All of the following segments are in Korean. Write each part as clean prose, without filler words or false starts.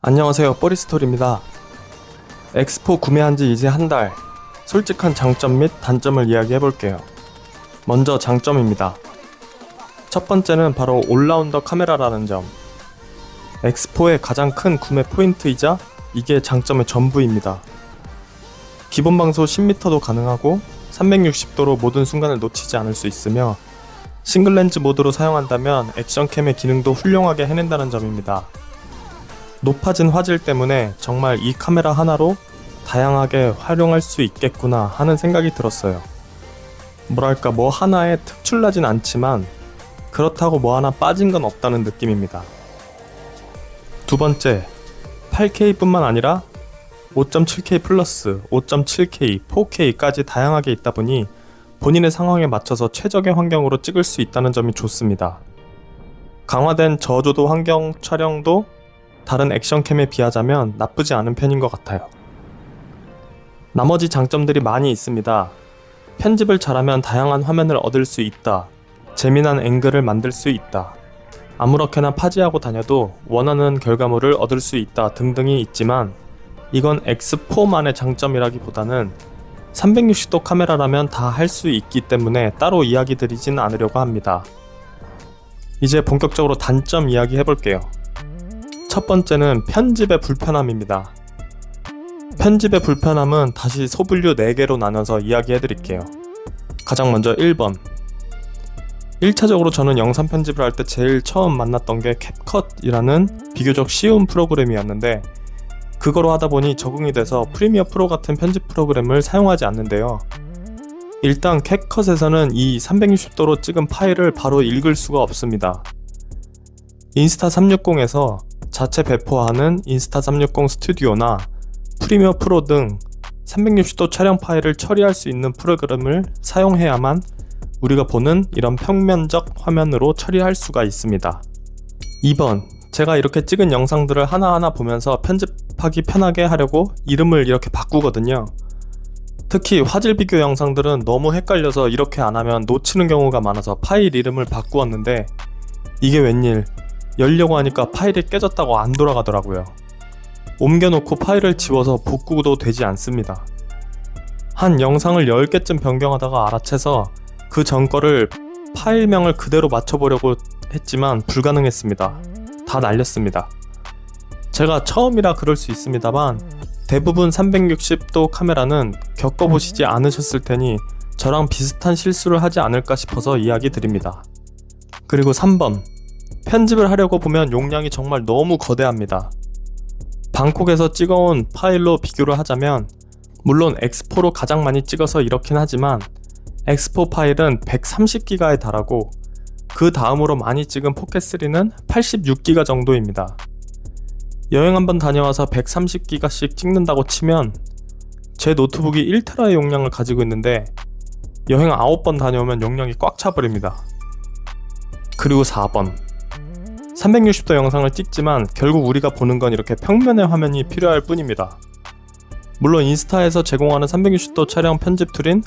안녕하세요, 뽀리스토리입니다. 엑스포 구매한 지 이제 한 달, 솔직한 장점 및 단점을 이야기해볼게요. 먼저 장점입니다. 첫 번째는 바로 올라운더 카메라라는 점. 엑스포의 가장 큰 구매 포인트이자 이게 장점의 전부입니다. 기본 방소 10m도 가능하고 360도로 모든 순간을 놓치지 않을 수 있으며 싱글 렌즈 모드로 사용한다면 액션캠의 기능도 훌륭하게 해낸다는 점입니다. 높아진 화질 때문에 정말 이 카메라 하나로 다양하게 활용할 수 있겠구나 하는 생각이 들었어요. 뭐랄까 뭐 하나에 특출나진 않지만 그렇다고 뭐 하나 빠진 건 없다는 느낌입니다. 두 번째, 8K 뿐만 아니라 5.7K 플러스, 5.7K, 4K까지 다양하게 있다 보니 본인의 상황에 맞춰서 최적의 환경으로 찍을 수 있다는 점이 좋습니다. 강화된 저조도 환경 촬영도 다른 액션캠에 비하자면 나쁘지 않은 편인 것 같아요. 나머지 장점들이 많이 있습니다. 편집을 잘하면 다양한 화면을 얻을 수 있다. 재미난 앵글을 만들 수 있다. 아무렇게나 파지하고 다녀도 원하는 결과물을 얻을 수 있다 등등이 있지만 이건 X4만의 장점이라기보다는 360도 카메라라면 다 할 수 있기 때문에 따로 이야기 드리진 않으려고 합니다. 이제 본격적으로 단점 이야기 해볼게요. 첫 번째는 편집의 불편함입니다. 편집의 불편함은 다시 소분류 4개로 나눠서 이야기해드릴게요. 가장 먼저 1번. 1차적으로 저는 영상 편집을 할 때 제일 처음 만났던 게 캡컷이라는 비교적 쉬운 프로그램이었는데 그거로 하다보니 적응이 돼서 프리미어 프로 같은 편집 프로그램을 사용하지 않는데요. 일단 캡컷에서는 이 360도로 찍은 파일을 바로 읽을 수가 없습니다. 인스타360에서 자체 배포하는 인스타360 스튜디오나 프리미어 프로 등 360도 촬영 파일을 처리할 수 있는 프로그램을 사용해야만 우리가 보는 이런 평면적 화면으로 처리할 수가 있습니다. 2번, 제가 이렇게 찍은 영상들을 하나하나 보면서 편집하기 편하게 하려고 이름을 이렇게 바꾸거든요. 특히 화질 비교 영상들은 너무 헷갈려서 이렇게 안하면 놓치는 경우가 많아서 파일 이름을 바꾸었는데 이게 웬일, 열려고 하니까 파일이 깨졌다고 안 돌아가더라고요. 옮겨놓고 파일을 지워서 복구도 되지 않습니다. 한 영상을 10개쯤 변경하다가 알아채서 그 전 거를 파일명을 그대로 맞춰보려고 했지만 불가능했습니다. 다 날렸습니다. 제가 처음이라 그럴 수 있습니다만 대부분 360도 카메라는 겪어보시지 않으셨을 테니 저랑 비슷한 실수를 하지 않을까 싶어서 이야기 드립니다. 그리고 3번, 편집을 하려고 보면 용량이 정말 너무 거대합니다. 방콕에서 찍어온 파일로 비교를 하자면 물론 X4로 가장 많이 찍어서 이렇긴 하지만 X4 파일은 130기가에 달하고 그 다음으로 많이 찍은 포켓3는 86기가 정도입니다. 여행 한번 다녀와서 130기가씩 찍는다고 치면 제 노트북이 1TB의 용량을 가지고 있는데 여행 9번 다녀오면 용량이 꽉 차버립니다. 그리고 4번, 360도 영상을 찍지만 결국 우리가 보는 건 이렇게 평면의 화면이 필요할 뿐입니다. 물론 인스타에서 제공하는 360도 촬영 편집 툴인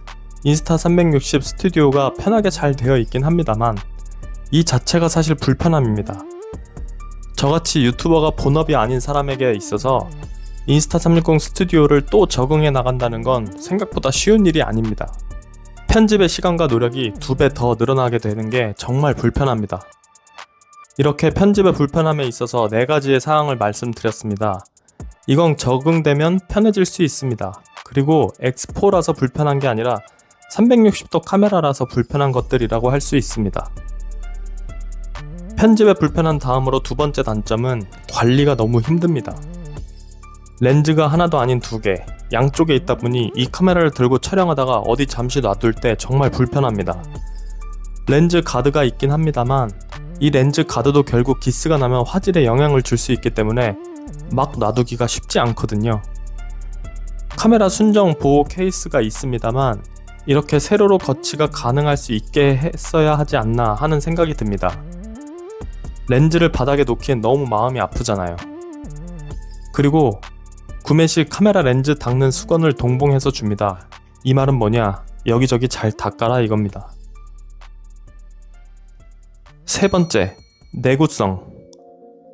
인스타 360 스튜디오가 편하게 잘 되어 있긴 합니다만 이 자체가 사실 불편함입니다. 저같이 유튜버가 본업이 아닌 사람에게 있어서 인스타 360 스튜디오를 또 적응해 나간다는 건 생각보다 쉬운 일이 아닙니다. 편집의 시간과 노력이 2배 더 늘어나게 되는 게 정말 불편합니다. 이렇게 편집의 불편함에 있어서 4가지의 사항을 말씀드렸습니다. 이건 적응되면 편해질 수 있습니다. 그리고 X4라서 불편한 게 아니라 360도 카메라라서 불편한 것들이라고 할 수 있습니다. 편집의 불편한 다음으로 두 번째 단점은 관리가 너무 힘듭니다. 렌즈가 하나도 아닌 2개, 양쪽에 있다 보니 이 카메라를 들고 촬영하다가 어디 잠시 놔둘 때 정말 불편합니다. 렌즈 가드가 있긴 합니다만 이 렌즈 가드도 결국 기스가 나면 화질에 영향을 줄 수 있기 때문에 막 놔두기가 쉽지 않거든요. 카메라 순정 보호 케이스가 있습니다만 이렇게 세로로 거치가 가능할 수 있게 했어야 하지 않나 하는 생각이 듭니다. 렌즈를 바닥에 놓기엔 너무 마음이 아프잖아요. 그리고 구매 시 카메라 렌즈 닦는 수건을 동봉해서 줍니다. 이 말은 뭐냐? 여기저기 잘 닦아라 이겁니다. 세 번째, 내구성.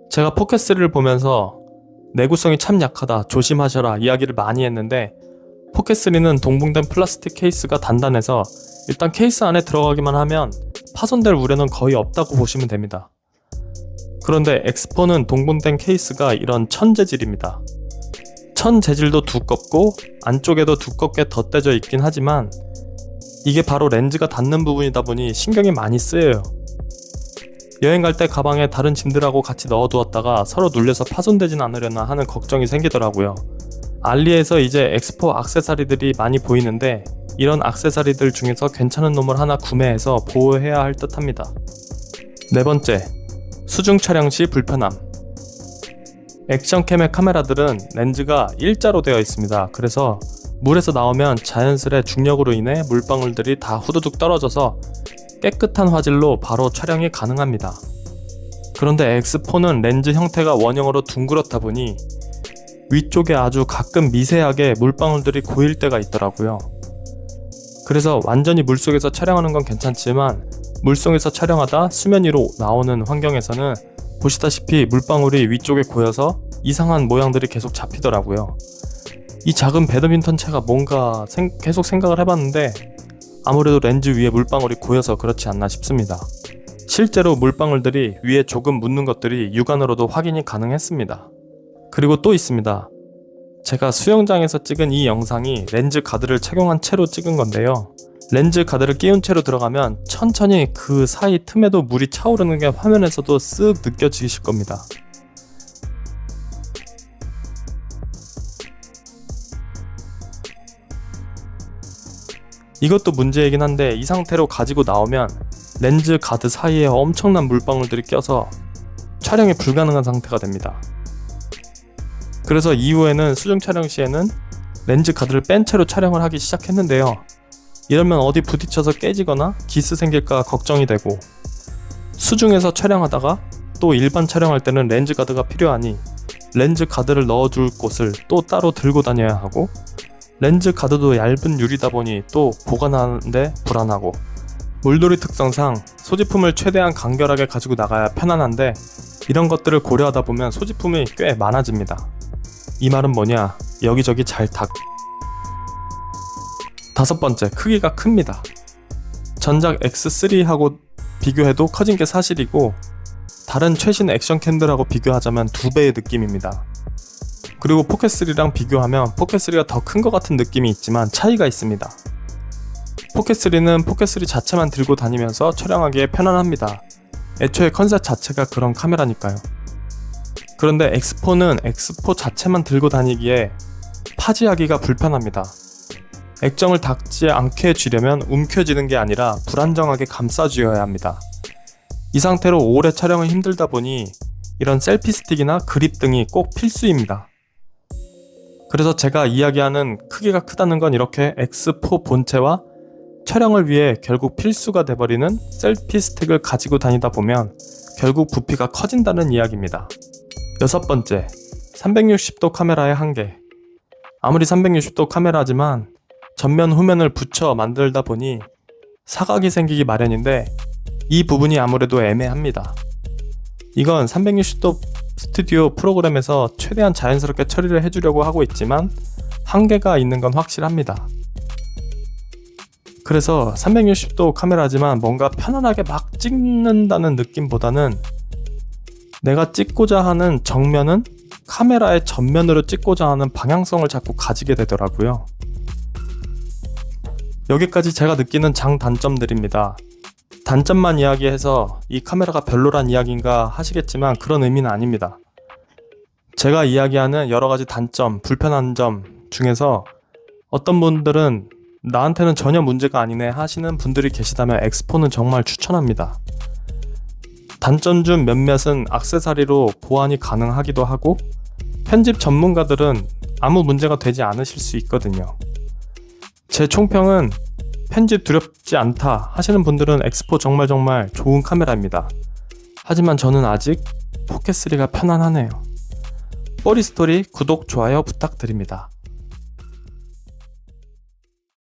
제가 포켓3를 보면서 내구성이 참 약하다, 조심하셔라 이야기를 많이 했는데 포켓3는 동봉된 플라스틱 케이스가 단단해서 일단 케이스 안에 들어가기만 하면 파손될 우려는 거의 없다고 보시면 됩니다. 그런데 X4는 동봉된 케이스가 이런 천 재질입니다. 천 재질도 두껍고 안쪽에도 두껍게 덧대져 있긴 하지만 이게 바로 렌즈가 닿는 부분이다 보니 신경이 많이 쓰여요. 여행 갈 때 가방에 다른 짐들하고 같이 넣어두었다가 서로 눌려서 파손되진 않으려나 하는 걱정이 생기더라고요. 알리에서 이제 X4 액세서리들이 많이 보이는데 이런 액세서리들 중에서 괜찮은 놈을 하나 구매해서 보호해야 할 듯 합니다. 네 번째, 수중 촬영 시 불편함. 액션캠의 카메라들은 렌즈가 일자로 되어 있습니다. 그래서 물에서 나오면 자연스레 중력으로 인해 물방울들이 다 후두둑 떨어져서 깨끗한 화질로 바로 촬영이 가능합니다. 그런데 X4는 렌즈 형태가 원형으로 둥그렇다 보니 위쪽에 아주 가끔 미세하게 물방울들이 고일 때가 있더라고요. 그래서 완전히 물속에서 촬영하는 건 괜찮지만 물속에서 촬영하다 수면 위로 나오는 환경에서는 보시다시피 물방울이 위쪽에 고여서 이상한 모양들이 계속 잡히더라고요. 이 작은 배드민턴 채가 뭔가 계속 생각을 해봤는데 아무래도 렌즈 위에 물방울이 고여서 그렇지 않나 싶습니다. 실제로 물방울들이 위에 조금 묻는 것들이 육안으로도 확인이 가능했습니다. 그리고 또 있습니다. 제가 수영장에서 찍은 이 영상이 렌즈 가드를 착용한 채로 찍은 건데요. 렌즈 가드를 끼운 채로 들어가면 천천히 그 사이 틈에도 물이 차오르는 게 화면에서도 쓱 느껴지실 겁니다. 이것도 문제이긴 한데 이 상태로 가지고 나오면 렌즈 가드 사이에 엄청난 물방울들이 껴서 촬영이 불가능한 상태가 됩니다. 그래서 이후에는 수중 촬영 시에는 렌즈 가드를 뺀 채로 촬영을 하기 시작했는데요. 이러면 어디 부딪혀서 깨지거나 기스 생길까 걱정이 되고, 수중에서 촬영하다가 또 일반 촬영할 때는 렌즈 가드가 필요하니 렌즈 가드를 넣어줄 곳을 또 따로 들고 다녀야 하고, 렌즈 가드도 얇은 유리다 보니 또 보관하는데 불안하고, 물놀이 특성상 소지품을 최대한 간결하게 가지고 나가야 편안한데 이런 것들을 고려하다 보면 소지품이 꽤 많아집니다. 이 말은 뭐냐, 여기저기 잘 닦. 다섯 번째, 크기가 큽니다. 전작 X3하고 비교해도 커진 게 사실이고 다른 최신 액션캠들하고 비교하자면 2배의 느낌입니다. 그리고 포켓3랑 비교하면 포켓3가 더 큰 것 같은 느낌이 있지만 차이가 있습니다. 포켓3는 포켓3 자체만 들고 다니면서 촬영하기에 편안합니다. 애초에 컨셉 자체가 그런 카메라니까요. 그런데 X4는 X4 자체만 들고 다니기에 파지하기가 불편합니다. 액정을 닿지 않게 쥐려면 움켜쥐는 게 아니라 불안정하게 감싸쥐어야 합니다. 이 상태로 오래 촬영은 힘들다 보니 이런 셀피 스틱이나 그립 등이 꼭 필수입니다. 그래서 제가 이야기하는 크기가 크다는 건 이렇게 X4 본체와 촬영을 위해 결국 필수가 돼버리는 셀피 스틱을 가지고 다니다 보면 결국 부피가 커진다는 이야기입니다. 여섯 번째, 360도 카메라의 한계. 아무리 360도 카메라지만 전면 후면을 붙여 만들다 보니 사각이 생기기 마련인데 이 부분이 아무래도 애매합니다. 이건 360도 스튜디오 프로그램에서 최대한 자연스럽게 처리를 해주려고 하고 있지만 한계가 있는 건 확실합니다. 그래서 360도 카메라지만 뭔가 편안하게 막 찍는다는 느낌보다는 내가 찍고자 하는 정면은 카메라의 전면으로 찍고자 하는 방향성을 자꾸 가지게 되더라고요. 여기까지 제가 느끼는 장단점들입니다. 단점만 이야기해서 이 카메라가 별로란 이야기인가 하시겠지만 그런 의미는 아닙니다. 제가 이야기하는 여러가지 단점, 불편한 점 중에서 어떤 분들은 나한테는 전혀 문제가 아니네 하시는 분들이 계시다면 X4는 정말 추천합니다. 단점 중 몇몇은 액세서리로 보완이 가능하기도 하고 편집 전문가들은 아무 문제가 되지 않으실 수 있거든요. 제 총평은 편집 두렵지 않다 하시는 분들은 X4 정말 좋은 카메라입니다. 하지만 저는 아직 포켓3가 편안하네요. 뽀리스토리 구독, 좋아요 부탁드립니다.